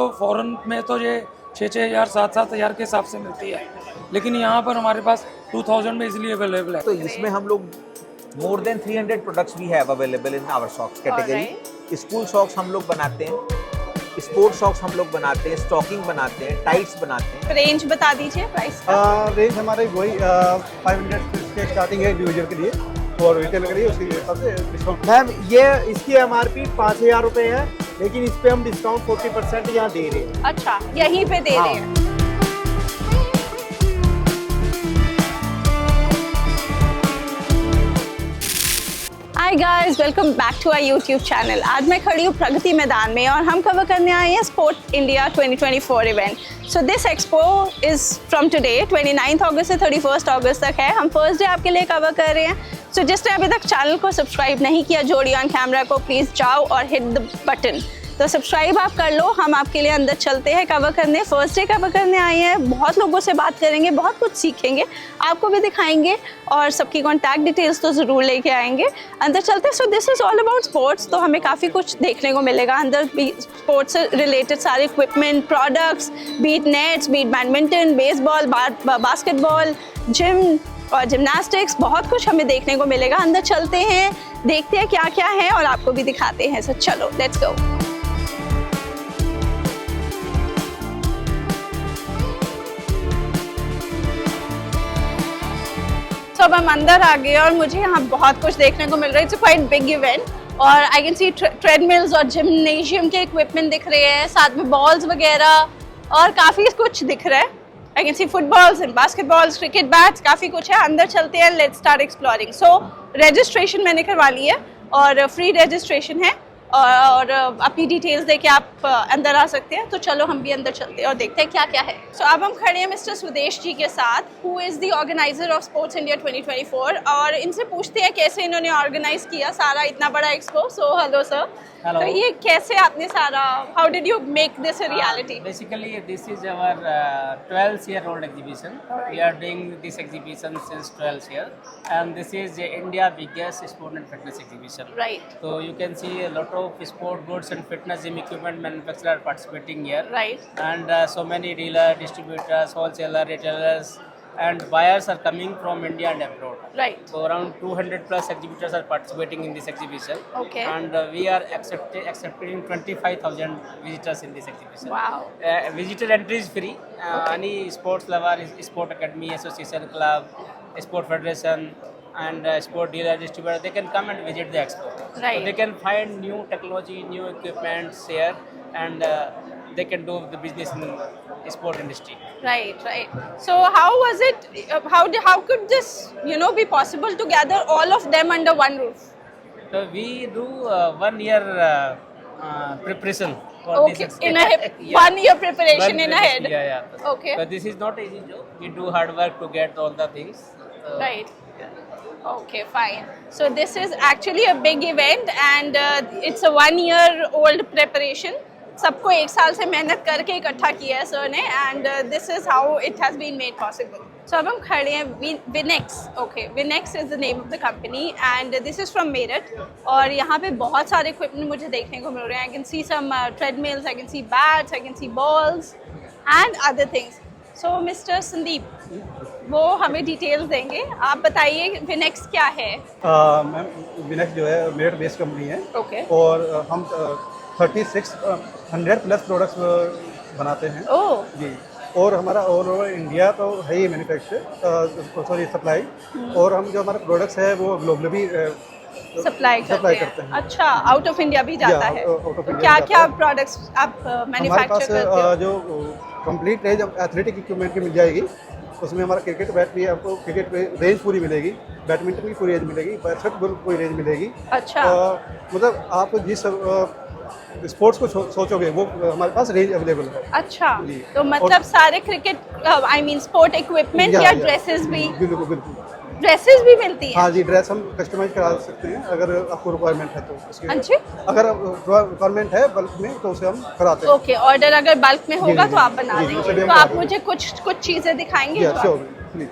तो फॉरेन में तो ये 6-6 हज़ार 7-7 हज़ार के हिसाब से मिलती है, लेकिन यहाँ पर हमारे पास 2000 में इजीली अवेलेबल है। तो इसमें हम लोग more than 300 products we have available in our socks category. School socks हम लोग बनाते हैं, स्पोर्ट्स सॉक्स हम लोग बनाते हैं, स्टॉकिंग बनाते हैं, टाइट्स बनाते हैं। रेंज बता दीजिए प्राइस का। रेंज हमारे वही 500 से स्टार्टिंग है इंडिविजुअल के लिए और रिटेल के लिए उसके हिसाब से डिस्काउंट। मैम ये इसकी MRP 5000 रुपये है, लेकिन इस पे हम डिस्काउंट 40% यहाँ दे रहे हैं। अच्छा, यहीं पे दे रहे हैं। Hi guys, welcome back to our YouTube channel. आज मैं खड़ी हूँ प्रगति मैदान में और हम कवर करने आए हैं sport India 2024 event. So this expo is from today 29 अगस्त से 31 अगस्त तक है। हम फर्स्ट डे आपके लिए कवर कर रहे हैं। सो जिसने अभी तक चैनल को सब्सक्राइब नहीं किया, जोड़ी ऑन कैमरा को प्लीज़ जाओ और हिट द बटन। तो सब्सक्राइब आप कर लो। हम आपके लिए अंदर चलते हैं कवर करने। फर्स्ट डे कवर करने आए हैं, बहुत लोगों से बात करेंगे, बहुत कुछ सीखेंगे, आपको भी दिखाएंगे और सबकी कॉन्टैक्ट डिटेल्स तो ज़रूर लेके आएंगे। अंदर चलते हैं। So this is all about sports. तो हमें काफ़ी कुछ देखने को मिलेगा अंदर भी। स्पोर्ट्स से रिलेटेड सारे equipment, products, bat nets, bat badminton, baseball, basketball, gym और जिमनास्टिक्स, बहुत कुछ हमें देखने को मिलेगा। अंदर चलते हैं, देखते हैं क्या क्या है और आपको भी दिखाते हैं। सो चलो, लेट्स गो। तो अब हम अंदर आ गए और मुझे यहाँ बहुत कुछ देखने को मिल रहा है। इट्स क्वाइट बिग इवेंट और आई कैन सी ट्रेडमिल्स और जिमनेशियम के इक्विपमेंट दिख रहे हैं, साथ में बॉल्स वगैरह और काफ़ी कुछ दिख रहा है। आई can C footballs and basketballs, cricket bats, काफ़ी कुछ है। अंदर चलते हैं, let's start exploring. So registration मैंने करवा ली है और फ्री रजिस्ट्रेशन है और अपनी डिटेल्स देके आप अंदर आ सकते हैं। तो चलो हम भी अंदर चलते हैं और देखते हैं क्या क्या है। सो अब हम खड़े हैं मिस्टर स्वदेश जी के साथ, who is the organiser of sports India 2024 और इनसे पूछते हैं कैसे इन्होंने ऑर्गेनाइज किया सारा इतना बड़ा expo. So hello sir. Hello. तो ये कैसे आपने सारा, how did you make this a reality? Basically, this is our 12-year-old exhibition. We are doing this exhibition since 12 years, and this is India biggest sport and fitness exhibition. Right. So you can see a lot of sport goods and fitness gym equipment manufacturers participating here. Right. And so many dealers, distributors, wholesalers, retailers, and buyers are coming from India and abroad. Right. So around 200 plus exhibitors are participating in this exhibition. Okay. And we are accepting 25,000 visitors in this exhibition. Wow. Visitor entry is free. Any sports lover, sport academy, association, club, sport federation, and sport dealer, distributor, they can come and visit the expo. Right. So they can find new technology, new equipments here, and they can do the business in sport industry. Right, right. So how was it? How could this, be possible to gather all of them under one roof? So we do 1 year preparation for Okay, this. in a 1 year preparation in ahead. Yeah. Okay. But this is not easy job. We do hard work to get all the things. Right. Okay, fine. So this is actually a big event and it's a 1 year old preparation. सबको एक साल से मेहनत करके इकट्ठा किया है sir ने and this is how it has been made possible. So अब हम खड़े हैं Vinex. Okay, Vinex is the name of the company and this is from Meerut और यहाँ पे बहुत सारे इक्विपमेंट मुझे देखने को मिल रहे हैं। I can see some treadmills, I can see bats, I can see balls and other things. So mister Sandeep, वो हमें डिटेल्स देंगे। आप बताइए विनेक्स क्या है? मैम विनेक्स जो है मेरठ बेस्ड कंपनी है। ओके। और हम 3600 प्लस प्रोडक्ट्स बनाते हैं। ओह जी, और हमारा ऑल ओवर इंडिया तो है ही मैन्युफैक्चर, सॉरी सप्लाई, और हम जो हमारे प्रोडक्ट्स है वो ग्लोबली भी सप्लाई करते हैं। अच्छा, आउट ऑफ इंडिया भी जाता है। आउट ऑफ तो इंडिया क्या क्या प्रोडक्ट्स आप हमारे मैन्युफैक्चर पास करते हो? जो कंप्लीट रेंज एथलेटिक इक्विपमेंट की मिल जाएगी। उसमें हमारा क्रिकेट बैट भी, आपको क्रिकेट रेंज पूरी मिलेगी, बैडमिंटन की पूरी रेंज मिलेगी, बास्केटबॉल पूरी रेंज मिलेगी। अच्छा। मतलब आप जिस स्पोर्ट्स को सोचोगे वो हमारे पास रेंज अवेलेबल है। अच्छा, जी। तो मतलब सारे cricket I mean sport equipment या ड्रेसेस भी? बिल्कुल ड्रेसेस भी मिलती है? हाँ जी, ड्रेस हम कस्टमाइज करा सकते हैं अगर आपको रिक्वायरमेंट है तो। अच्छा। अगर रिक्वायरमेंट है बल्क में तो उसे हम कराते हैं। ओके, ऑर्डर अगर बल्क में होगा तो आप बना जी, देंगे। जी, तो आप मुझे कुछ चीज़ें दिखाएंगे? Sure, please.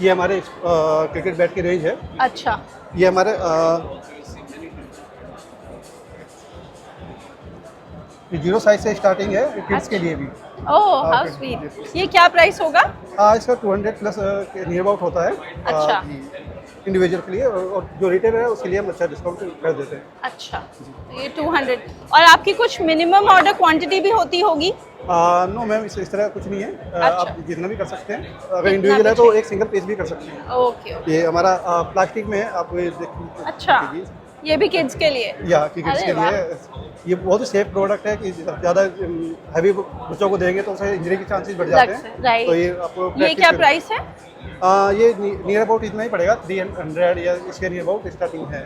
ये हमारे क्रिकेट बैट की रेंज है। अच्छा। ये हमारे ये 0 साइज से स्टार्टिंग है किड्स के लिए भी। Oh how sweet. ये क्या प्राइस होगा? इसका 200 प्लस नियर अबाउट होता है। अच्छा। इंडिविजुअल के लिए, और जो रिटेल है उसके लिए हम अच्छा डिस्काउंट कर देते हैं। अच्छा, ये 200। और आपकी कुछ मिनिमम ऑर्डर क्वांटिटी भी होती होगी? नो मैम, इस तरह कुछ नहीं है। अच्छा। आप जितना भी कर सकते हैं। अगर इंडिविजुअल है तो एक सिंगल पीस भी कर सकते हैं। Okay okay. ये हमारा प्लास्टिक में है, आप ये अच्छा, ये भी किड्स के लिए? या कि किड्स अरे के वाह। लिए ये बहुत ही सेफ प्रोडक्ट है कि ज़्यादा हैवी बच्चों को देंगे तो उसे इंजरी के चांसेस बढ़ जाते हैं। राइट। तो ये आपको ये practice क्या में- प्राइस है? ये नियर अबाउट इतना ही पड़ेगा, 300 या इसके नियर अबाउट स्टार्टिंग है।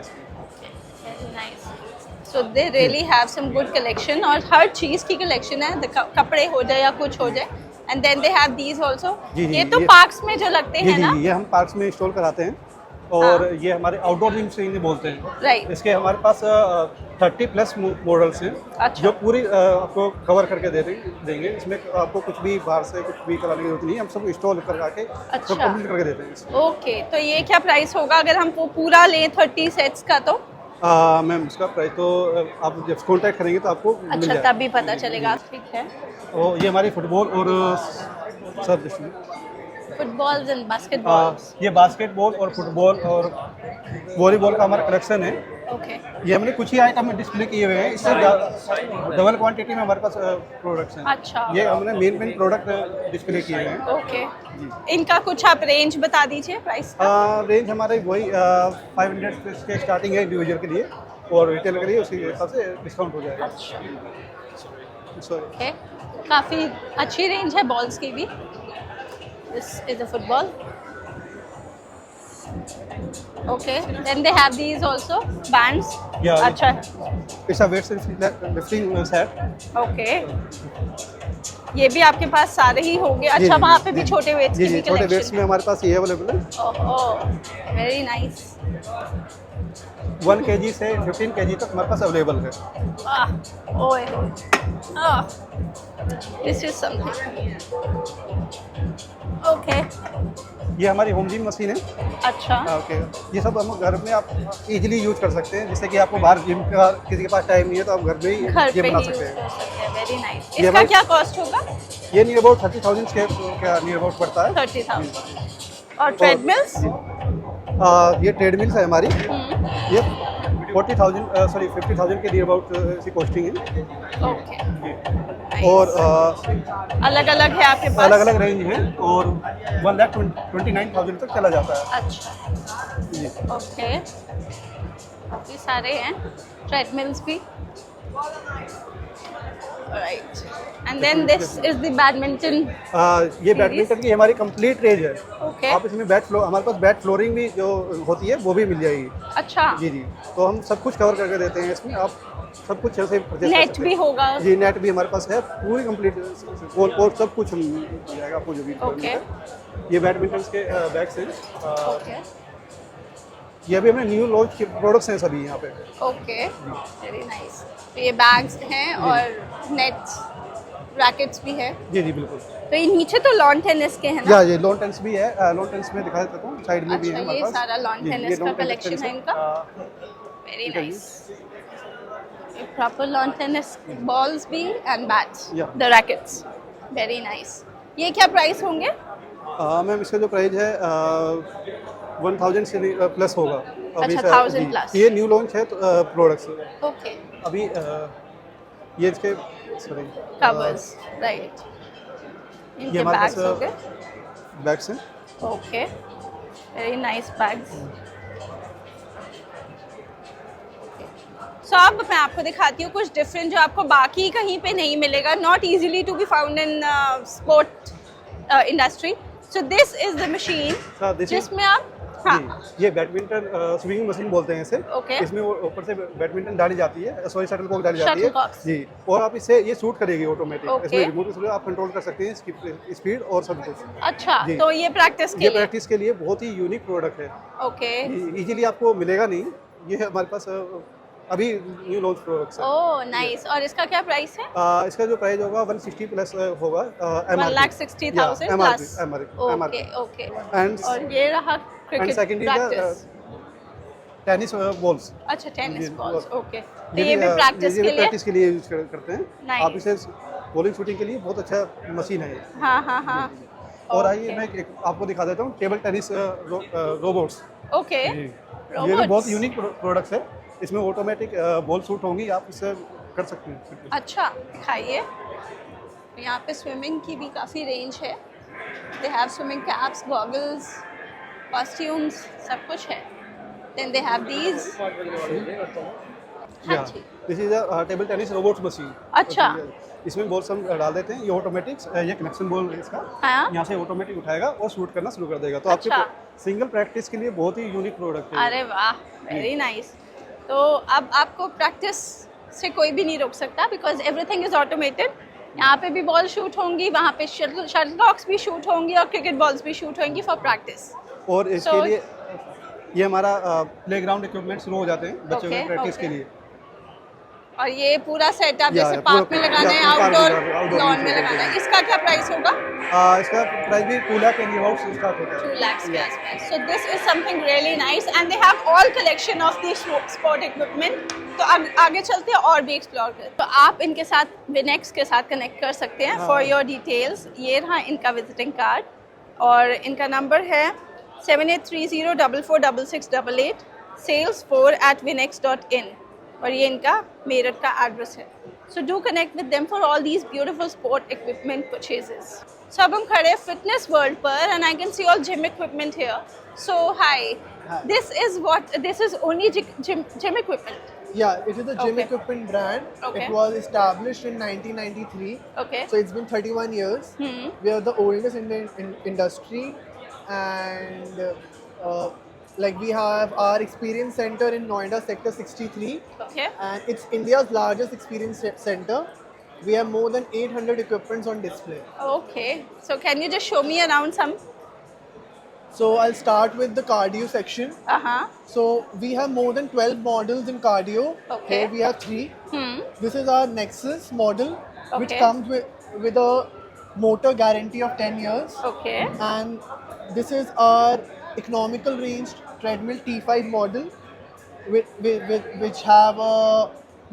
Nice. So they really have some good collection, और हर चीज़ की कलेक्शन है, कपड़े हो जाए या कुछ हो जाए। And then they have these also. जी, जी, ये तो ये- पार्क्स में जो लगते जी हैं जी ना? ये हम पार्क्स में इंस्टॉल कराते हैं, और ये हमारे आउटडोर जिम से इन्हें बोलते हैं। राइट। इसके हमारे पास 30 प्लस मॉडल्स हैं। अच्छा। जो पूरी आपको कवर करके देंगे। इसमें आपको कुछ भी बाहर से कुछ भी कराने की जरूरत नहीं है, हम सब इंस्टॉल करके सब अच्छा। कंप्लीट करके देते हैं। ओके, तो ये क्या प्राइस होगा अगर हम वो पूरा लें 30 सेट्स का? तो मैम इसका प्राइस तो आप जब कांटेक्ट करेंगे तो आपको मिल अच्छा, जाएगा। तभी पता चलेगा। ठीक है। और ये हमारी फुटबॉल और सब फुटबॉल्स एंड बास्केटबॉल्स। ये बास्केटबॉल और फुटबॉल और वॉलीबॉल का हमारा कलेक्शन है। ओके। ये हमने कुछ ही आइटम में डिस्प्ले किए हुए हैं, इससे डबल क्वांटिटी में हमारे पास प्रोडक्ट्स हैं। अच्छा। ये हमने मेन प्रोडक्ट डिस्प्ले किए हुए हैं। ओके। इनका कुछ आप रेंज बता दीजिए प्राइस का। रेंज हमारे वही 500 के स्टार्टिंग है इंडिविजुअल के लिए, और रिटेल के लिए उसी हिसाब से डिस्काउंट हो जाएगा। सॉरी। ओके, काफ़ी अच्छी रेंज है बॉल्स की भी। This is a football. Okay, then they have these also bands. Yeah. अच्छा। It's a weights lifting set. Okay, ये भी आपके पास सारे ही होंगे। जी, अच्छा, जी, वहाँ पे जी, भी छोटे वेट्स जी की जी भी छोटे वेट्स कलेक्शन में है। हमारे पास ये अवेलेबल है। ओह, वेरी नाइस। 1 kg से 15 kg तक हमारे पास अवेलेबल है। ओए, दिस इज समथिंग। ओके। ये हमारी होम जिम मशीन है। अच्छा। ओके, ये सब हम घर में आप इजीली यूज कर सकते हैं, जैसे कि आपको बाहर जिम का किसी के पास टाइम नहीं है तो आप घर में ही घर ये पे बना ही यूज सकते कर हैं। सकते हैं। Very nice. ये इसका हमारे- क्या कॉस्ट होगा? ये नियर अबाउट 30,000 के नियर अबाउट पड़ता है। 30,000। और ट्रेडमिल्स? ये ट्रेडमिल्स है हमारी, ये 50,000 के नियर अबाउट इसकी कॉस्टिंग है। ओके। और अलग अलग है आपके पास? अलग अलग रेंज है, और 1,29,000 तक चला जाता है। अच्छा। जी। ओके, काफ़ी सारे हैं ट्रेडमिल्स भी। Right. And then this is the badminton. ये बैडमिंटन की हमारी कंप्लीट रेंज है। ओके। आप इसमें हमारे पास बैट फ्लोरिंग भी जो होती है वो भी मिल जाएगी। अच्छा, जी जी, तो हम सब कुछ कवर करके देते हैं इसमें। आप सब कुछ ऐसे purchase कर नेट सकते भी हैं। होगा? जी, नेट भी हमारे पास है, पूरी कंप्लीट और सब कुछ मिल जाएगा आपको जो भी ओके। ये बैडमिंटन के बैग्स हैं। ओके। ये भी हमने न्यू लॉन्च के प्रोडक्ट्स हैं सभी यहाँ पे। Okay, very nice. तो ये बैग्स हैं और नेट्स, रैकेट्स भी है। जी जी बिल्कुल। तो ये नीचे तो लॉन टेनिस के हैं ना? या ये लॉन टेनिस भी है। लॉन टेनिस में दिखा देता हूँ, साइड में भी है अच्छा, हमारे ये पास। सारा लॉन जी, ये टेनिस का lawn tennis कलेक्शन है इनका। वेरी ठीक है nice. Proper lawn tennis balls भी and bats, Yeah. The rackets. Very nice. ये क्या प्राइस होंगे? मैम इसका जो प्राइस है 1,000 से प्लस होगा। अच्छा, सर, 1,000 जी, प्लस। ये न्यू लॉन्च है तो प्रोडक्ट्स ओके। अभी ये इसके सॉरी कवर्स, राइट। ये इनके हमारे बैग्स पास हो गए। बैग्स हैं। Okay, very nice bags. So अब मैं आपको दिखाती हूँ कुछ डिफरेंट जो आपको बाकी कहीं पे नहीं मिलेगा। Not easily to be found in sport industry. So this is the machine Sir, this is- जिसमें आप हाँ जी, ये बैडमिंटन स्विंगिंग मशीन बोलते हैं इसे। Okay. इसमें वो ऊपर से बैडमिंटन डाली जाती है, सॉरी शटलकॉक डाली जाती है। Shuttlecocks. जी, और आप इससे ये शूट करेगी ऑटोमेटिक। Okay. इसमें रिमोट से आप कंट्रोल कर सकते हैं इसकी स्पीड और सब कुछ। अच्छा, जी। तो ये प्रैक्टिस के ये लिए। प्रैक्टिस के लिए बहुत ही यूनिक प्रोडक्ट है। ओके। इजीली आपको मिलेगा नहीं। ये है हमारे पास अभी न्यू लॉन्च प्रोडक्ट्स है। Oh nice. और इसका क्या प्राइस है? इसका जो प्राइस होगा 160 प्लस होगा। 1,60,000 प्लस। Okay okay. एंड और ये रहा and cricket second is practice. Tennis balls. अच्छा टेनिस ये बॉल्स, वो- ओके। तो ये भी प्रैक्टिस ये के भी लिए? प्रैक्टिस के लिए यूज करते हैं। Nice. आप इसे बॉलिंग शूटिंग के लिए बहुत अच्छा मशीन है ये। हाँ हाँ हाँ। और आइए Okay. मैं एक आपको दिखा देता हूँ टेबल टेनिस रोबोट्स। ओके। ये भी बहुत यूनिक प्रोडक्ट्स है। इसमें ऑटोमेटिक बॉल शूट होंगी, आप इससे कर सकते हैं। अच्छा दिखाइए। यहाँ पे स्विमिंग की भी काफ़ी रेंज है। They have swimming caps, goggles, costumes, सब कुछ है। Then they have these. हाँ जी। This is a table tennis robots machine. अच्छा। इसमें बॉल्स हम डाल देते हैं, ये ऑटोमेटिक, ये कनेक्शन बॉल है इसका। हाँ। यहाँ से ऑटोमेटिक उठाएगा और शूट करना शुरू कर देगा। तो अच्छा। आपके सिंगल प्रैक्टिस के लिए बहुत ही यूनिक प्रोडक्ट है। अरे वाह, वेरी नाइस। तो अब आपको प्रैक्टिस से कोई भी नहीं रोक सकता बिकॉज एवरीथिंग इज ऑटोमेटेड। यहाँ पे भी बॉल शूट होंगी, वहाँ पे शटलकॉक्स भी शूट होंगी और क्रिकेट बॉल्स भी शूट होंगी फॉर प्रैक्टिस। और इसके So- लिए ये हमारा प्लेग्राउंड इक्विपमेंट शुरू हो जाते हैं बच्चों Okay, के प्रैक्टिस okay. के लिए। और ये पूरा सेटअप या, जैसे या, पार्क में पूरा- लगाना है, या, पार्क में आउटडोर लगाना है, outdoor लॉन में में लगाना है, लगाना है। इसका क्या प्राइस होगा? इसका प्राइस भी 2 लाख एंड अबाउट स्टार्ट होता है। 2 lakhs के आसपास। So this is something really nice and they have all collection of these sport equipment. तो आगे चलते हैं और भी एक्सप्लोर करते हैं। तो आप इनके साथ विनेक्स के साथ कनेक्ट कर सकते हैं फॉर योर डिटेल्स। ये रहा इनका विजिटिंग कार्ड और इनका नंबर है 7830446688 sales4@vinex.in और ये इनका मेरठ का एड्रेस है। So do connect with them for all these beautiful sport equipment purchases. So अब हम खड़े फिटनेस वर्ल्ड पर and I can see all gym equipment here. So hi, this is only gym equipment. Yeah, it is a gym Okay. equipment brand. Okay. It was established in 1993. Okay. So it's been 31 years. We are the oldest in the industry, and like we have our experience center in Noida Sector 63, Okay. and it's India's largest experience center. We have more than 800 equipments on display. Okay. So can you just show me around some? So I'll start with the cardio section. Uh-huh. So we have more than 12 models in cardio. Okay. Here we have 3. This is our Nexus model, which Okay. comes with a motor guarantee of 10 years. Okay. And this is our economical range treadmill T5 model, which have a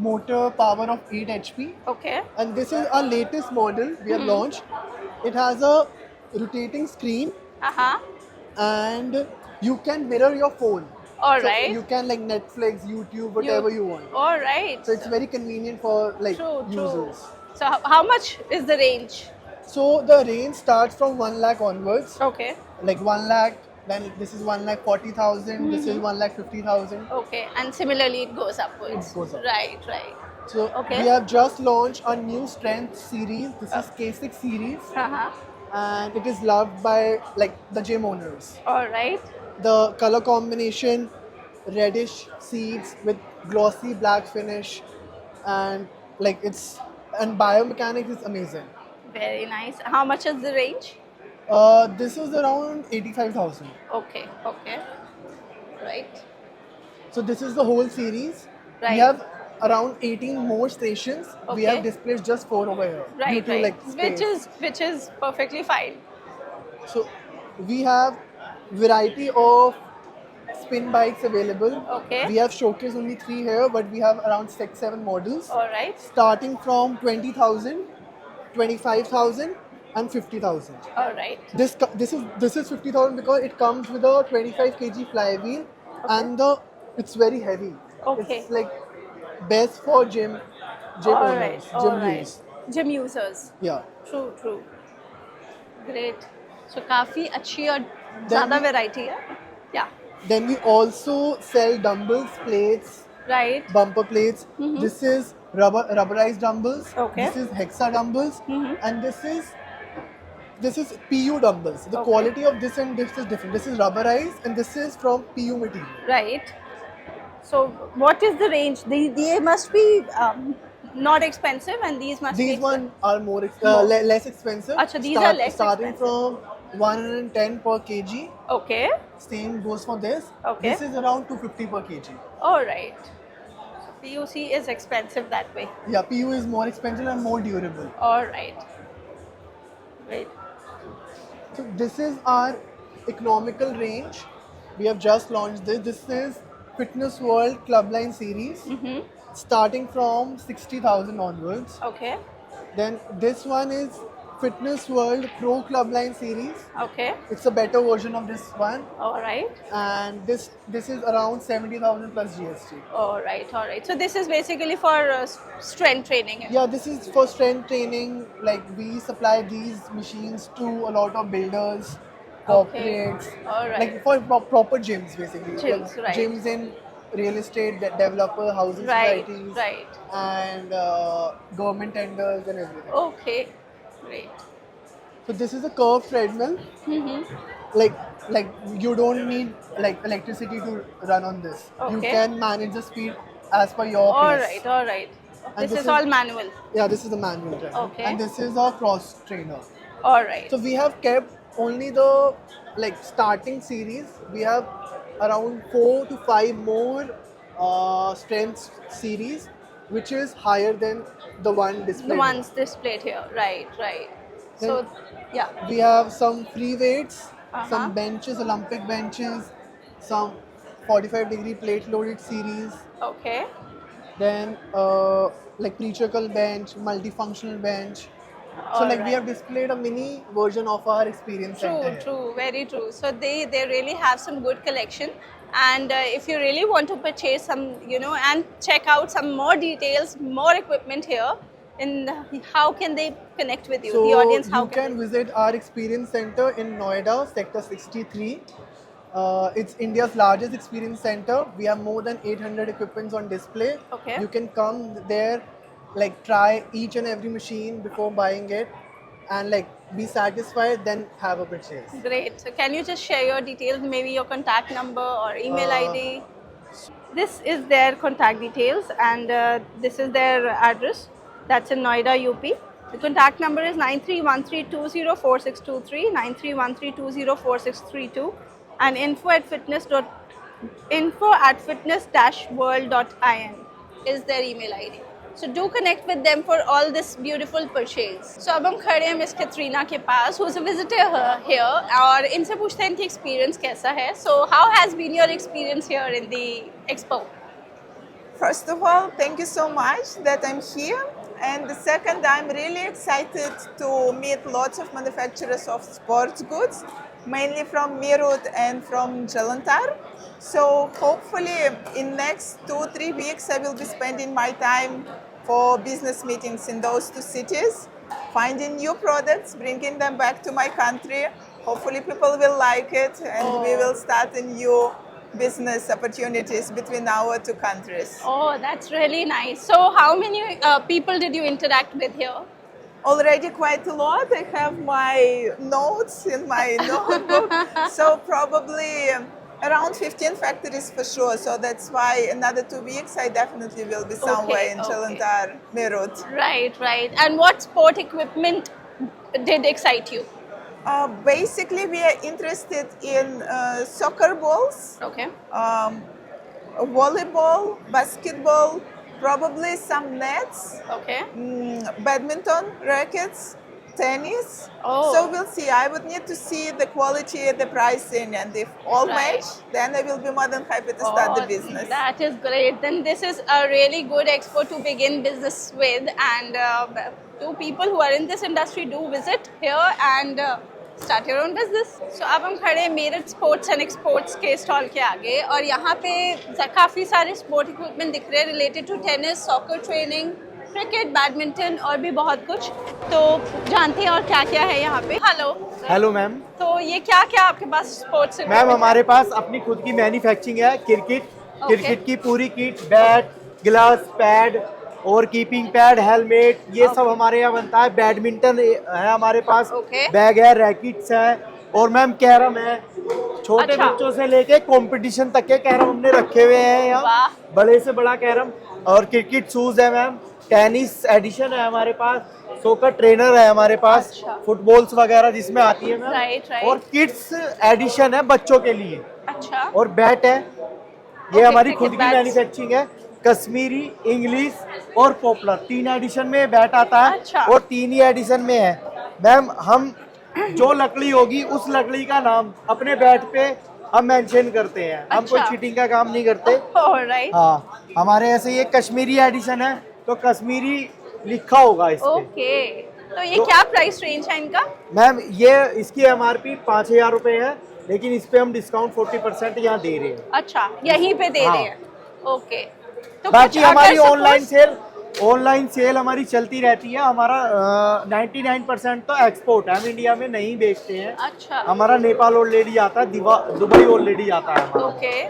motor power of 8 HP. Okay. And this is our latest model we have launched. It has a rotating screen, Uh-huh. and you can mirror your phone. All So right. you can like Netflix, YouTube, whatever you want. All right. So it's very convenient for like True, true. users. So how much is the range? So the range starts from 1 lakh onwards. Okay. Like 1 lakh, then this is 1,40,000, this is 1,50,000. Okay. And similarly it goes upwards. It goes up. Right, right. So Okay. we have just launched a new strength series. This is K6 series, Uh-huh. and it is loved by like the gym owners. All right. The color combination, reddish seeds with glossy black finish, and like and biomechanics is amazing. Very nice. How much is the range? This is around 85,000. Okay. Okay. Right. So this is the whole series. Right. We have around 18 more stations. We Okay. have displayed just 4 over here. Right, due to, right. like, space. Which is perfectly fine. So we have variety of spin bikes available. Okay. We have showcased only 3 here, but we have around 6-7 models, All right. starting from 20,000, 25,000, and 50,000. All right. This is 50,000 because it comes with a 25 kg flywheel, and it's very heavy. Okay. It's like best for gym All owners, right. gym All right. use. Gym users. Yeah. True, true. Great. So काफी अच्छी और ज़्यादा we- variety है. Yeah. Then we also sell dumbbells, plates, Right. bumper plates. This is rubberized dumbbells. Okay. This is hexa dumbbells, and this is PU dumbbells. The Okay. quality of this and this is different. This is rubberized, and this is from PU material. Right. So what is the range? They must be not expensive, and these must be These expensive. one are more More. less expensive. Acha, these are less starting expensive. from 110 per kg. Okay. Same goes for this. Okay. This is around 250 per kg. All right. So PUC is expensive that way. Yeah, PU is more expensive and more durable. All right. Great. So this is our economical range. We have just launched this. This is Fitness World Clubline Series, starting from 60,000 onwards. Okay. Then this one is Fitness World Pro Clubline Series. Okay. It's a better version of this one, All right. and this is around 70,000 plus GST. All right. All right. So this is basically for strength training. Yeah, this is for strength training. Like we supply these machines to a lot of builders, corporates, All right. like for proper gyms basically. Gyms, Like right. gyms in real estate, developer, housing Right. societies, Right. and government tenders and everything. Okay. Great. So this is a curved treadmill. Like you don't need like electricity to run on this. You Okay. can manage the speed as per your All pace. right. All right. And This is all manual. Yeah, this is the manual treadmill. Okay. And this is our cross trainer. All right. So we have kept only the like starting series. We have around 4 to 5 more strength series, which is higher than the one displayed. The ones displayed here. Right. Right. So, yeah. We have some free weights, Uh-huh. some benches, Olympic benches, some 45-degree plate loaded series. Okay. Then like pre-chuckle bench, multifunctional bench. So like we have displayed a mini version of our experience center True, here. true, very true. So they really have some good collection, and if you really want to purchase some, and check out some more details, more equipment here, and how can they connect with you? So The audience, how you can visit our experience center in Noida, Sector 63. It's India's largest experience center. We have more than 800 equipments on display. Okay. You can come there, like try each and every machine before buying it, and like be satisfied, then have a purchase. Great. So can you just share your details, maybe your contact number or email ID? This is their contact details, and this is their address. That's in Noida, UP. The contact number is 9313204623, 9313204632, and info@fitness-world.in is their email ID. So do connect with them for all this beautiful purchase. So अब हम खड़े हैं miss Katrina के पास, who's a visitor here, और इनसे पूछते हैं इनकी experience कैसा है. So how has been your experience here in the expo? First of all, thank you so much that I'm here. And the second, I'm really excited to meet lots of manufacturers of sports goods, mainly from Meerut and from Jalantar. So hopefully in next 2-3 weeks, I will be spending my time for business meetings in those two cities, finding new products, bringing them back to my country. Hopefully people will like it, and we will start a new business opportunities between our two countries. Oh, that's really nice. So how many people did you interact with here? Already quite a lot. I have my notes in my notebook. So probably around 15 factories for sure. So that's why another 2 weeks I definitely will be somewhere in Jalantar, Meerut. Right, right. And what sport equipment did excite you? Basically, we are interested in soccer balls, Okay. volleyball, basketball, probably some nets, Okay. badminton rackets, tennis. Oh. So we'll see. I would need to see the quality, the pricing, and if all Right. match, then I will be more than happy to start the Oh, business. That is great. Then this is a really good expo to begin business with, and two people who are in this industry do visit here and start your own business. So अब हम खड़े हैं Meerut sports and exports के stall के आगे, और यहाँ पे काफ़ी सारे स्पोर्ट इक्विपमेंट दिख रहे हैं related to tennis, soccer training, cricket, badminton और भी बहुत कुछ. तो जानते हैं और क्या क्या है यहाँ पे. हेलो. Hello ma'am. तो ये क्या क्या आपके पास स्पोर्ट्स मैम हमारे पास अपनी खुद की मैन्युफैक्चरिंग है. क्रिकेट की पूरी किट, बैट, ग्लव्स, पैड और कीपिंग पैड, हेलमेट, ये सब हमारे यहाँ बनता है. बैडमिंटन है हमारे पास, बैग है, रैकेट्स है, और मैम कैरम है. छोटे बच्चों से लेके कंपटीशन तक के कैरम हमने रखे हुए हैं यहाँ, बड़े से बड़ा कैरम. और क्रिकेट शूज है मैम, टेनिस एडिशन है हमारे पास, सॉकर ट्रेनर है हमारे पास, फुटबॉल्स वगैरह जिसमें आती है मैम, और किड्स एडिशन है बच्चों के लिए. अच्छा. और बैट है, ये हमारी खुद की मैन्युफैक्चरिंग है. कश्मीरी, इंग्लिश और पॉपुलर 3 एडिशन में बैट आता है. अच्छा. और 3 ही एडिशन में है मैम. हम जो लकड़ी होगी उस लकड़ी का नाम अपने बैट पे हम मेंशन करते हैं, हम कोई अच्छा। चीटिंग का काम नहीं करते। ऑलराइट, हाँ, हमारे ऐसे ये कश्मीरी एडिशन है तो कश्मीरी लिखा होगा इस पे। ओके। तो ये क्या प्राइस रेंज है इनका? मैम ये इसकी MRP 5,000 रुपए है, लेकिन इस पे हम डिस्काउंट 40% यहाँ दे रहे हैं। अच्छा, यहीं पे दे हाँ। रहे हैं। ओके। तो बाकी कुछ हमारी अगर ऑनलाइन सेल हमारी चलती रहती है। हमारा 99% तो एक्सपोर्ट है, हम इंडिया में नहीं बेचते हैं। अच्छा, हमारा नेपाल ऑलरेडी आता है, दुबई ऑलरेडी आता है हमारा। ओके।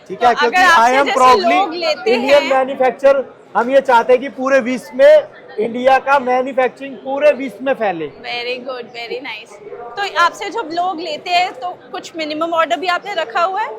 ठीक है, तो क्योंकि अगर आपसे आई एम जैसे प्राउडली लोग लेते इंडियन हैं- मैन्युफैक्चर। हम ये चाहते हैं कि पूरे विश्व में इंडिया का मैन्युफैक्चरिंग पूरे विश्व में फैले। Very good, very nice. तो आपसे जब लोग लेते हैं तो कुछ मिनिमम ऑर्डर भी आपने रखा हुआ है?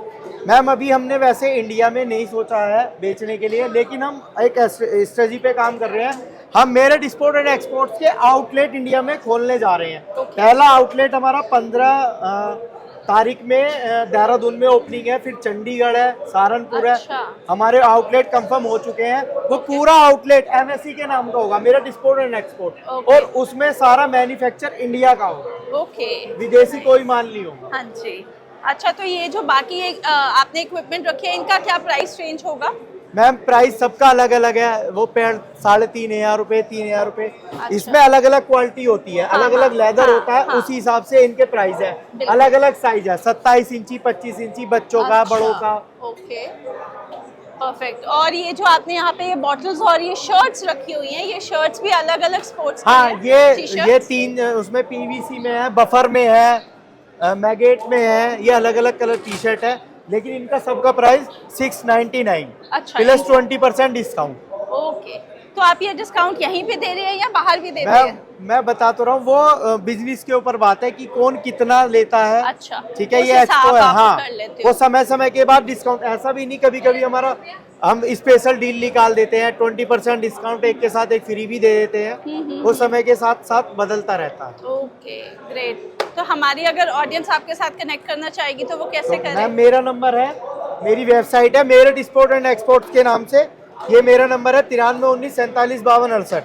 मैम अभी हमने वैसे इंडिया में नहीं सोचा है बेचने के लिए, लेकिन हम एक स्ट्रेटजी पे काम कर रहे हैं। हम मेरठ एक्सपोर्ट एंड एक्सपोर्ट्स के आउटलेट इंडिया में खोलने जा रहे हैं। पहला आउटलेट हमारा 15 तारीख में देहरादून में ओपनिंग है, फिर चंडीगढ़ है, सहारनपुर अच्छा। है। हमारे आउटलेट कंफर्म हो चुके हैं। वो पूरा आउटलेट MSC के नाम का होगा, Meerut export and export, okay. और उसमें सारा मैन्युफैक्चर इंडिया का होगा, ओके। विदेशी कोई माल नहीं होगा। हाँ जी। अच्छा, तो ये जो बाकी आपने इक्विपमेंट रखे हैं, इनका क्या प्राइस रेंज होगा? मैम प्राइस सबका अलग अलग है। वो पेड़ 3,500 रुपए, 3,000 रुपए, इसमें अलग अलग क्वालिटी होती है, अलग अलग लेदर हाँ, होता है, हाँ। उसी हिसाब से इनके प्राइस है। बिल्कुल। अलग अलग साइज है, 27 इंची, 25 इंची, बच्चों का, अच्छा, बड़ों का। Okay, perfect. और ये जो आपने यहाँ पे ये बॉटल्स और ये शर्ट्स रखी हुई हैं, ये शर्ट्स भी अलग अलग स्पोर्ट्स हाँ, ये 3 उसमें PVC में है, बफर में है, मैगेट में है, ये अलग अलग कलर टी-शर्ट है, लेकिन इनका सबका प्राइस 699 अच्छा, प्लस 20% डिस्काउंट। ओके। तो आप ये डिस्काउंट यहीं पे दे रहे हैं या बाहर भी दे रहे हैं? मैं बता तो रहा हूँ, वो बिजनेस के ऊपर बात है कि कौन कितना लेता है। अच्छा, ठीक है, उस ये हिसाब एक्सपो है। आप हाँ, कर लेते वो हो। समय समय के बाद डिस्काउंट, ऐसा भी नहीं, कभी कभी हमारा हम स्पेशल डील निकाल देते हैं, 20% डिस्काउंट एक के साथ एक फ्री भी दे देते हैं। वो समय के साथ साथ बदलता रहता है। Okay, great. तो हमारी अगर ऑडियंस आपके साथ कनेक्ट करना चाहेगी तो वो कैसे तो करे? मैम मेरा नंबर है, मेरी वेबसाइट है मेरठ एक्सपोर्ट एंड एक्सपोर्ट्स के नाम से। ये मेरा नंबर है 9319 47 52 68।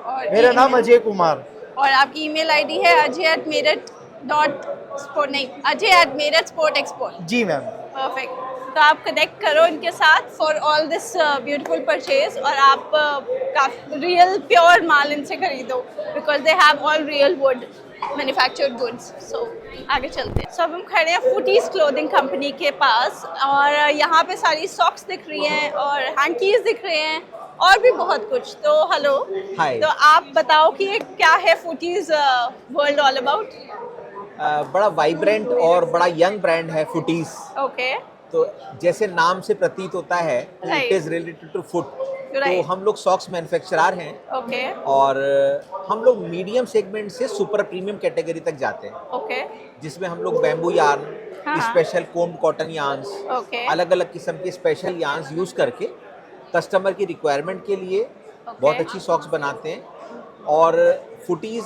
और मेरा नाम email- अजय कुमार। और आपकी ईमेल आईडी है ajay@meerut.sport नहीं, ajay@meerutsportexport। जी मैम। परफेक्ट। तो आप कनेक्ट करो इनके साथ for all this beautiful purchase, और आप काफी रियल प्योर माल इनसे खरीदो, because they have all real wood manufactured goods. So आगे चलते हैं। हम खड़े हैं फुटीज क्लोथिंग कंपनी के पास, और यहाँ पे सारी सॉक्स दिख रही हैं और हैंकीज दिख रहे हैं और भी बहुत कुछ। तो हेलो, हाय। तो आप बताओ कि ये क्या है फुटीज वर्ल्ड ऑल अबाउट? बड़ा वाइब्रेंट और बड़ा यंग ब्रांड है फुटीज। ओके, तो जैसे नाम से प्रतीत होता है, Right. It is related to foot. तो Right. हम लोग सॉक्स मैन्युफैक्चरर हैं, ओके, और हम लोग मीडियम सेगमेंट से सुपर प्रीमियम कैटेगरी तक जाते हैं, ओके, जिसमें हम लोग बैम्बू यार्न, हाँ। Special combed cotton yarns, okay, अलग अलग किस्म के स्पेशल यार्न्स यूज करके कस्टमर की रिक्वायरमेंट के लिए बहुत अच्छी सॉक्स बनाते हैं। और फुटीज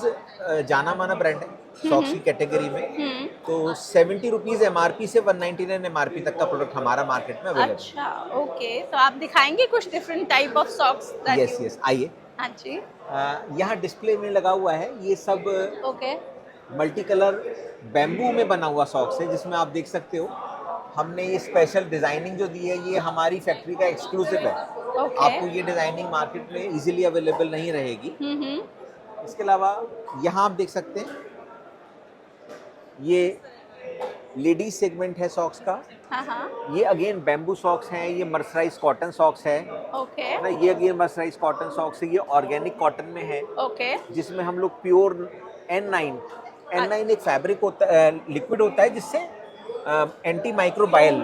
जाना माना ब्रांड है सॉक्स की कैटेगरी में। तो 70 रुपीज़ MRP से 199 MRP तक का प्रोडक्ट हमारा मार्केट में अवेलेबल अच्छा, ओके। तो आप दिखाएंगे कुछ डिफरेंट टाइप ऑफ सॉक्स? है। यस यस, आइए। हाँ जी, यहाँ डिस्प्ले में लगा हुआ है, ये सब ओके, मल्टी कलर बैम्बू में बना हुआ सॉक्स है, जिसमें आप देख सकते हो हमने ये स्पेशल डिजाइनिंग जो दी है, ये हमारी फैक्ट्री का एक्सक्लूसिव है। ओके। आपको ये डिजाइनिंग मार्केट में इजीली अवेलेबल नहीं रहेगी। इसके अलावा यहाँ आप देख सकते हैं, ये लेडीज सेगमेंट है सॉक्स का। हाँ हाँ, ये अगेन बैम्बू सॉक्स हैं, ये मर्सराइज कॉटन सॉक्स है ओके, ना, ये अगेन मर्सराइज कॉटन सॉक्स है। ये ऑर्गेनिक कॉटन में है, ओके, जिसमें हम लोग प्योर N9 एक फैब्रिक होता है, लिक्विड होता है, जिससे एंटी माइक्रोबायल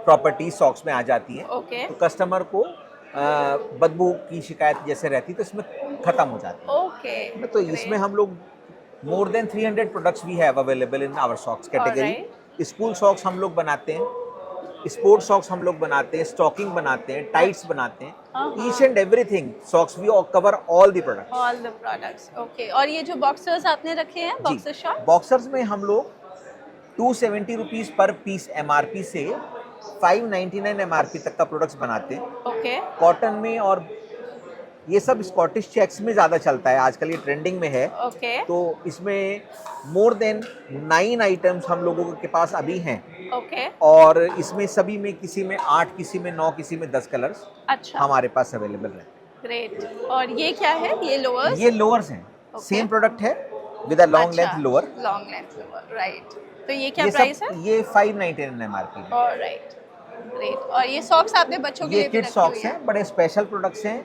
प्रॉपर्टी सॉक्स में आ जाती है। ओके, तो कस्टमर को बदबू की शिकायत जैसे रहती है तो इसमें ख़त्म हो जाती ओके। है। तो इसमें हम लोग more than 300 products we have available in our socks category. School socks हम लोग बनाते हैं, स्पोर्ट सॉक्स हम लोग बनाते हैं, स्टॉकिंग बनाते हैं, टाइट्स बनाते हैं, each and everything socks we cover all the products. All the products, okay. और ये जो बॉक्सर्स आपने रखे हैं, बॉक्सर शॉट? बॉक्सर्स में हम लोग 270 रुपीज़ पर पीस MRP से 599 MRP तक का प्रोडक्ट्स बनाते हैं। ओके, कॉटन में, और ये सब स्कॉटिश चेक्स में ज़्यादा चलता है आजकल, ये ट्रेंडिंग में है। ओके, तो इसमें मोर देन 9 आइटम्स हम लोगों के पास अभी हैं ओके, और इसमें सभी में किसी में 8, किसी में 9, किसी में 10 कलर्स अच्छा, हमारे पास अवेलेबल हैं। ग्रेट। और ये क्या है, ये लोअर्स? ये लोअर्स हैं, Okay. सेम प्रोडक्ट है with a long length lower. Long length lower, right. तो ये क्या ये प्राइस सब है? ये 599 एमआरपी है। Alright, great. और ये सॉक्स आपने बच्चों के ये लिए भी किड रखी सॉक्स हुई हैं, बड़े स्पेशल प्रोडक्ट्स हैं,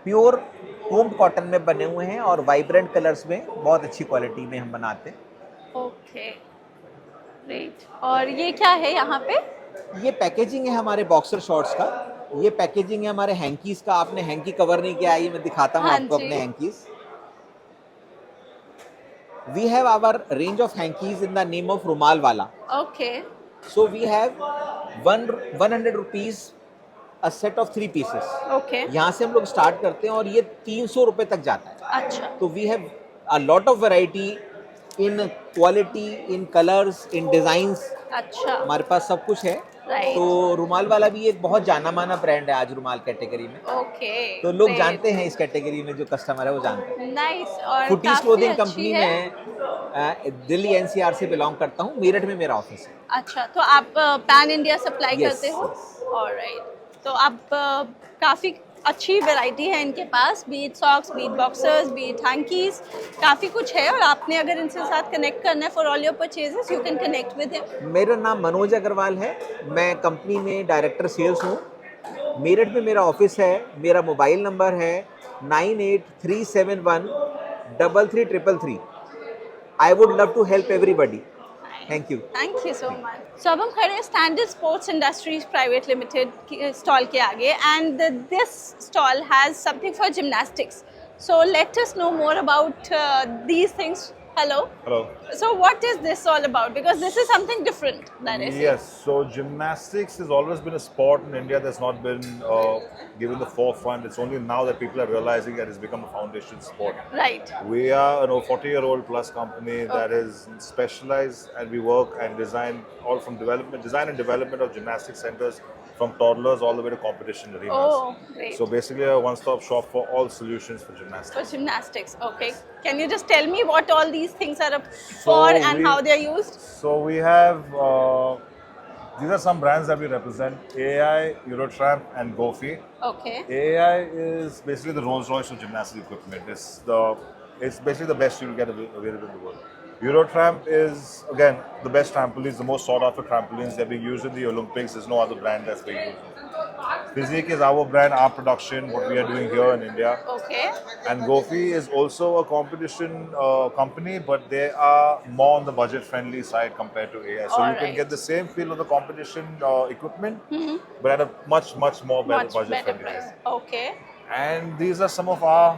प्योर कोम्ड कॉटन में बने हुए हैं और वाइब्रेंट कलर्स में, बहुत अच्छी क्वालिटी में हम बनाते हैं। Okay, great. और ये क्या है यहाँ पे? ये पैकेजिंग है हमारे बॉक्सर शॉर्ट्स का, ये पैकेजिंग है हमारे हैंकीज का। आपने हैंकी कवर नहीं किया, आइए मैं दिखाता हूँ हाँ आपको जी। अपने hankies. We have our range of hankies in the name of रुमाल वाला। Okay, so we have 100 rupees a set of 3 pieces. Okay, यहाँ से हम लोग स्टार्ट करते हैं और ये 300 रुपए तक जाता है। अच्छा, तो we have a lot of variety in quality, in colours, in designs, अच्छा, हमारे पास सब कुछ है। राइट, तो रुमाल वाला भी एक बहुत जाना माना ब्रांड है आज रुमाल कैटेगरी में। ओके। तो लोग जानते हैं इस कैटेगरी में, जो कस्टमर है वो जानते हैं। नाइस। और फुटीज काफी क्लोथिंग अच्छी कंपनी है। में दिल्ली एनसीआर से बिलोंग करता हूँ, मेरठ में मेरा ऑफिस है। अच्छा, तो आप पैन इंडिया सप्लाई Yes, करते हो? yes. ऑलराइट। तो आप काफ़ी अच्छी वैरायटी है इनके पास, beat socks, beat boxers, beat hankies, काफ़ी कुछ है। और आपने अगर इनसे साथ कनेक्ट करना है for all your purchases, you can connect with him. मेरा नाम मनोज अग्रवाल है, मैं कंपनी में डायरेक्टर सेल्स हूँ। मेरठ में मेरा ऑफिस है। मेरा मोबाइल नंबर है 9837133333। I would love to help everybody. Thank you. Thank you so much. So अब हम खड़े हैं standard sports industries private limited stall के आगे, and this stall has something for gymnastics. So let us know more about these things. Hello. Hello. So what is this all about? Because this is something different that is. Yes, so gymnastics has always been a sport in India that's not been given the forefront. It's only now that people are realizing that it's become a foundation sport. Right. We are a 40-year-old plus company that is specialized, and we work and design all from design and development of gymnastic centers, from toddlers all the way to competition arenas. Oh, great. So basically a one-stop shop for all solutions for gymnastics. For gymnastics, okay. Can you just tell me what all these things are So for and we- how they are used? So we have, these are some brands that we represent: AI, Eurotramp, and Gofi. Okay. AI is basically the Rolls Royce of gymnastic equipment. It's basically the best you'll get available in the world. Eurotramp is again the best trampolines, the most sought after trampolines. They're being used in the Olympics. There's no other brand that's being used. Physique is our brand, our production, what we are doing here in India. Okay. And Gofi is also a competition company, but they are more on the budget-friendly side compared to AI. So you Alright. can get the same feel of the competition equipment, but at a much more better Much better budget-friendly price. price. Okay. And these are some of our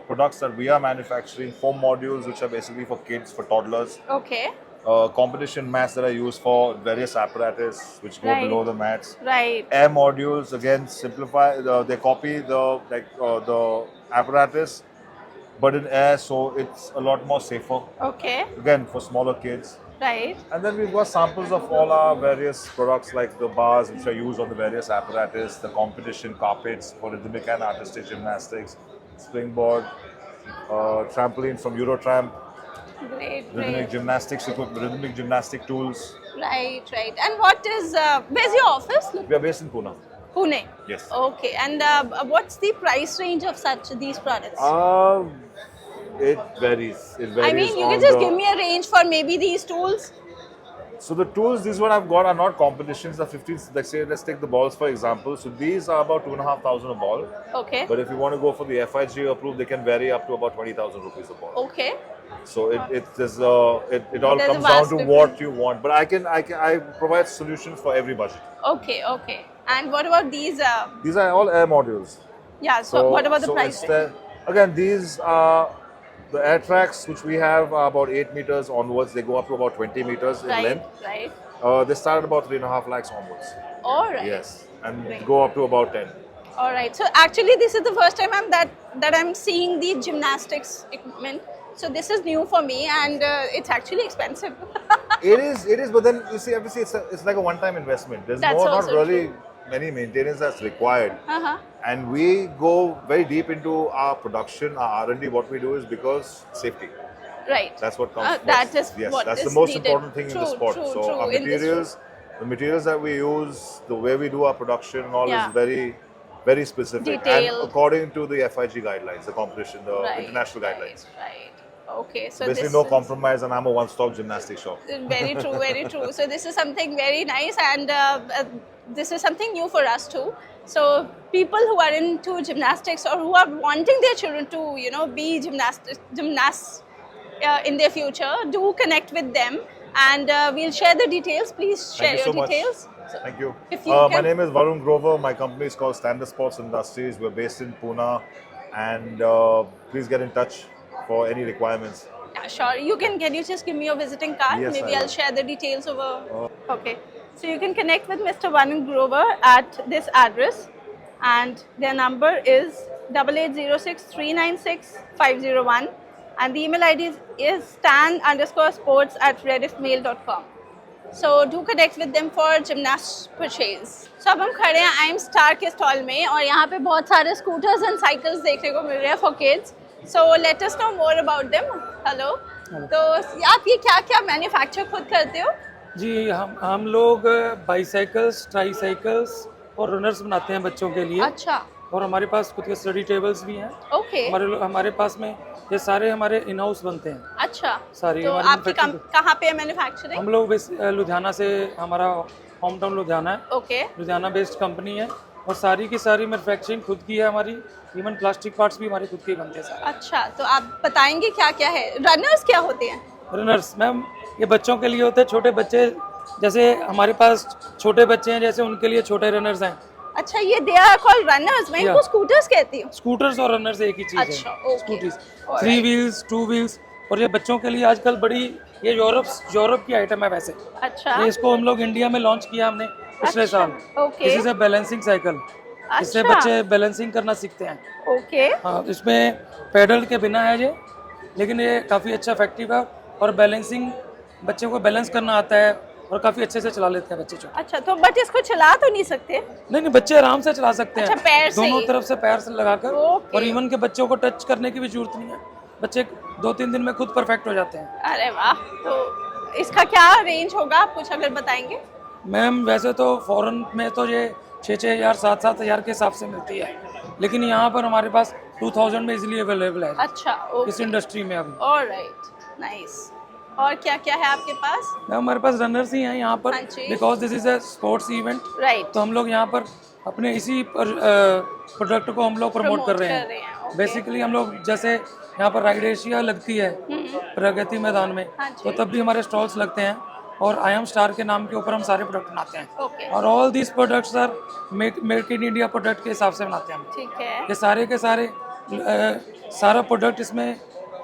products that we are manufacturing, foam modules, which are basically for kids, for toddlers. Okay. Competition mats that are used for various apparatus, which go Right. below the mats. Right. Air modules, again, simplify. They copy the apparatus, but in air, so it's a lot more safer. Okay. Again, for smaller kids. Right. And then we've got samples of all our various products, like the bars which are used on the various apparatus, the competition carpets for rhythmic and artistic gymnastics, springboard, trampoline from Eurotramp, Great. rhythmic Great. gymnastics equipment, rhythmic gymnastic tools. Right. Right. And what is? Where's your office? We are based in Pune. Pune. Yes. Okay. And what's the price range of these products? It varies. It varies. I mean, you on can just the- give me a range for maybe these tools. So the tools, these one I've got are not competitions. They're 15. Let's take the balls for example. So these are about 2,500 a ball. Okay. But if you want to go for the FIG approved, they can vary up to about 20,000 rupees a ball. Okay. So it all There's a comes down vast to difference. what you want. But I provide solutions for every budget. Okay. Okay. And what about these? These are all air modules. Yeah. So, what about the so price? Again, these are the air tracks which we have are about 8 meters onwards. They go up to about 20 meters in Right. length. Right. They start at about 3.5 lakhs onwards. All right. Yes, and Great. go up to about 10. All right. So actually, this is the first time that I'm seeing the gymnastics equipment. So this is new for me, and it's actually expensive. It is, but then you see, obviously, it's like a one-time investment. There's That's not also really true. many maintenance that's required. Uh-huh. And we go very deep into our production, our R&D. What we do is because safety. Right. That's what comes first. That is yes, what that's is the most needed. important thing in the True, sport. true, So true, our in this materials, the materials that we use, the way we do our production, and all Yeah. is very, very specific Detailed. and according to the FIG guidelines, the competition, the Right, international guidelines. Right. Okay. So Basically, this no is compromise, and I'm a one-stop gymnastics shop. very true, very true. So this is something very nice, and this is something new for us too. So people who are into gymnastics or who are wanting their children to, you know, be gymnasts in their future, do connect with them, and we'll share the details. Please share Thank you your so much. details. Thank you. If you My can- name is Varun Grover. My company is called Standard Sports Industries. We're based in Pune, and please get in touch for any requirements. Yeah, sure. Can you just give me your visiting card? Yes, Maybe I I'll will. share the details over. Okay. So you can connect with Mr. Varun Grover at this address, and their number is 8806396501, and the email ID is stan_sports@rediffmail.com. So do connect with them for gymnast purchase. So अब हम खड़े हैं आइम star के stall में और यहाँ पे बहुत सारे स्कूटर्स एंड साइकिल्स देखने को मिल रहे हैं for kids. So let us know more about them. Hello. तो आप ये क्या क्या मैन्युफैक्चर खुद करते हो? जी हम लोग बाईसाइकिल्स, ट्राईसाइकिल्स और रनर्स बनाते हैं बच्चों के लिए. अच्छा. और हमारे पास खुद के स्टडी टेबल्स भी हैं. ओके. हमारे पास में ये सारे हमारे इन हाउस बनते हैं. अच्छा. सारी तो हमारी आपकी manufacturing- कहाँ पे है मैन्युफैक्चरिंग? हम लोग लुधियाना से, हमारा होम टाउन लुधियाना है. ओके. लुधियाना बेस्ड कंपनी है और सारी की सारी मैन्युफैक्चरिंग खुद की है हमारी. इवन प्लास्टिक पार्ट्स भी हमारे खुद के बनते हैं सारे. अच्छा, तो आप बताएंगे क्या क्या है? रनर्स क्या होते हैं? रनर्स मैम ये बच्चों के लिए होते हैं. छोटे बच्चे, जैसे हमारे पास छोटे बच्चे हैं, जैसे उनके लिए छोटे रनर्स हैं. अच्छा, ये दे आर कॉल्ड रनर्स. मैं इनको स्कूटर्स कहती हूँ. स्कूटर्स और रनर्स एक ही चीज़ अच्छा, है. Okay. Scooties Alright. 3 wheels 2 wheels. और ये बच्चों के लिए आजकल बड़ी, ये यूरोप की आइटम है वैसे. अच्छा. ये इसको हम लोग इंडिया में लॉन्च किया हमने पिछले अच्छा, साल. Okay. This is a balancing cycle. इससे अच्छा. बच्चे बैलेंसिंग करना सीखते हैं. ओके. हाँ, इसमें पेडल के बिना है ये, लेकिन ये काफ़ी अच्छा इफेक्टिव है और बैलेंसिंग, बच्चों को बैलेंस करना आता है और काफ़ी अच्छे से चला लेते हैं बच्चे. छोटे अच्छा, तो बट इसको चला तो नहीं सकते? नहीं, बच्चे आराम से चला सकते हैं. अच्छा, पैर से दोनों ही? तरफ से पैर से लगाकर. ओके. और इवन के बच्चों को टच करने की भी जरूरत नहीं है. बच्चे 2-3 दिन में खुद परफेक्ट हो जाते हैं. अरे वाह. तो इसका क्या रेंज होगा, आप कुछ अगर बताएंगे? मैम वैसे तो फॉरेन में तो ये 6,000 7,000 के हिसाब से मिलती है, लेकिन यहाँ पर हमारे पास 2000 में इजीली अवेलेबल है. अच्छा, ओके. इस इंडस्ट्री में अभी. Alright, nice. और क्या क्या है आपके पास? मैम हमारे पास रनर्स ही हैं यहाँ पर, हाँ जी. Because this is a sports event. Right. तो हम लोग यहाँ पर अपने इसी प्रोडक्ट को हम लोग प्रमोट कर रहे हैं. ओके. बेसिकली हम लोग जैसे यहाँ पर राइड एशिया लगती है प्रगति मैदान में, हाँ तो जी. तब भी हमारे स्टॉल्स लगते हैं और आई एम स्टार के नाम के ऊपर हम सारे प्रोडक्ट बनाते हैं. ओके. और all these products are make in India product के हिसाब से बनाते हैं हम. ठीक है. ये सारे के सारे सारा प्रोडक्ट इसमें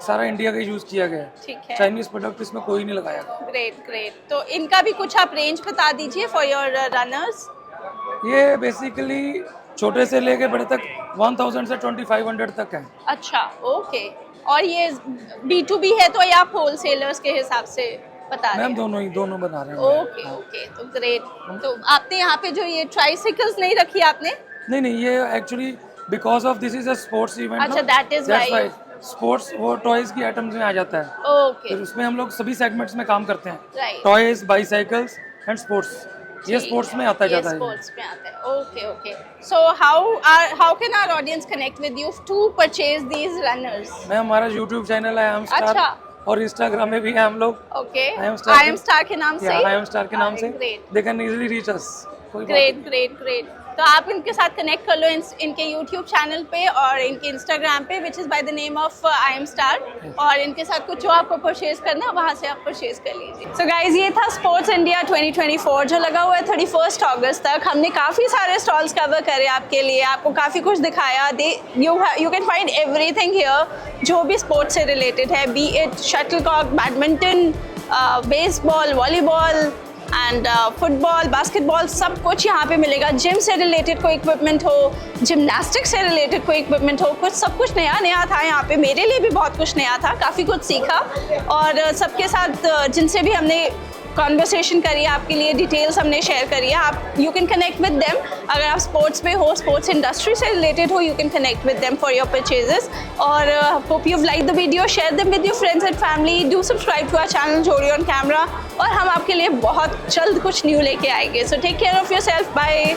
सारा इंडिया का यूज़ किया गया है. ठीक है. चाइनीज प्रोडक्ट इसमें कोई नहीं लगाया गया. Great, great. तो इनका भी कुछ आप रेंज बता दीजिए फॉर योर रनर्स. ये बेसिकली छोटे से लेके बड़े तक 1000 से 2500 तक है. अच्छा, ओके. और ये B2B है तो या आप होलसेलर्स के हिसाब से बता रहे मैम हैं? दोनों बना रहे हैं. Okay, okay. तो ग्रेट. तो आपने यहाँ पे जो ये ट्राइसाइकिल्स नहीं रखी आपने? नहीं, ये actually because of this is a sports event. अच्छा, that is why. स्पोर्ट्स वो टॉयज की आइटम्स में आ जाता है. ओके. फिर उसमें हम लोग सभी सेगमेंट्स में काम करते हैं. Right. Toys, bicycles and sports. ये स्पोर्ट्स में आता जाता है. स्पोर्ट्स में आता है. Okay, okay. So how can our audience connect with you to purchase these runners? मैं हमारा यूट्यूब चैनल है आई एम स्टार. अच्छा. और इंस्टाग्राम में भी है हम लोग. Okay. I am I am star के नाम से? आई एम स्टार के नाम से. Great, they can easily reach us. Great, great, great. तो आप इनके साथ कनेक्ट कर लो इनके यूट्यूब चैनल पे और इनके इंस्टाग्राम पे which is by the name of I am star. और इनके साथ कुछ जो आपको परचेज करना है वहाँ से आप परचेज कर लीजिए. सो गाइज, ये था स्पोर्ट्स इंडिया 2024 जो लगा हुआ है 31 अगस्त तक. हमने काफ़ी सारे स्टॉल्स कवर करे आपके लिए, आपको काफ़ी कुछ दिखाया. You can find everything here जो भी स्पोर्ट्स से रिलेटेड है, B it shuttlecock, badminton, baseball, volleyball and football, basketball, सब कुछ यहाँ पे मिलेगा. जिम से रिलेटेड कोई इक्विपमेंट हो, जिम्नास्टिक्स से रिलेटेड कोई इक्विपमेंट हो, कुछ सब कुछ नया था यहाँ पे. मेरे लिए भी बहुत कुछ नया था, काफ़ी कुछ सीखा. और सबके साथ जिनसे भी हमने कॉन्वर्सेशन करी है, आपके लिए डिटेल्स हमने शेयर करी है। आप you can connect with them, अगर आप स्पोर्ट्स में हो, स्पोर्ट्स इंडस्ट्री से रिलेटेड हो, you can connect with them for your purchases. और hope you like the video, share them with your friends and family, do subscribe to our channel Jodi on camera, और हम आपके लिए बहुत जल्द कुछ न्यू लेके आएंगे। So take care of yourself, bye.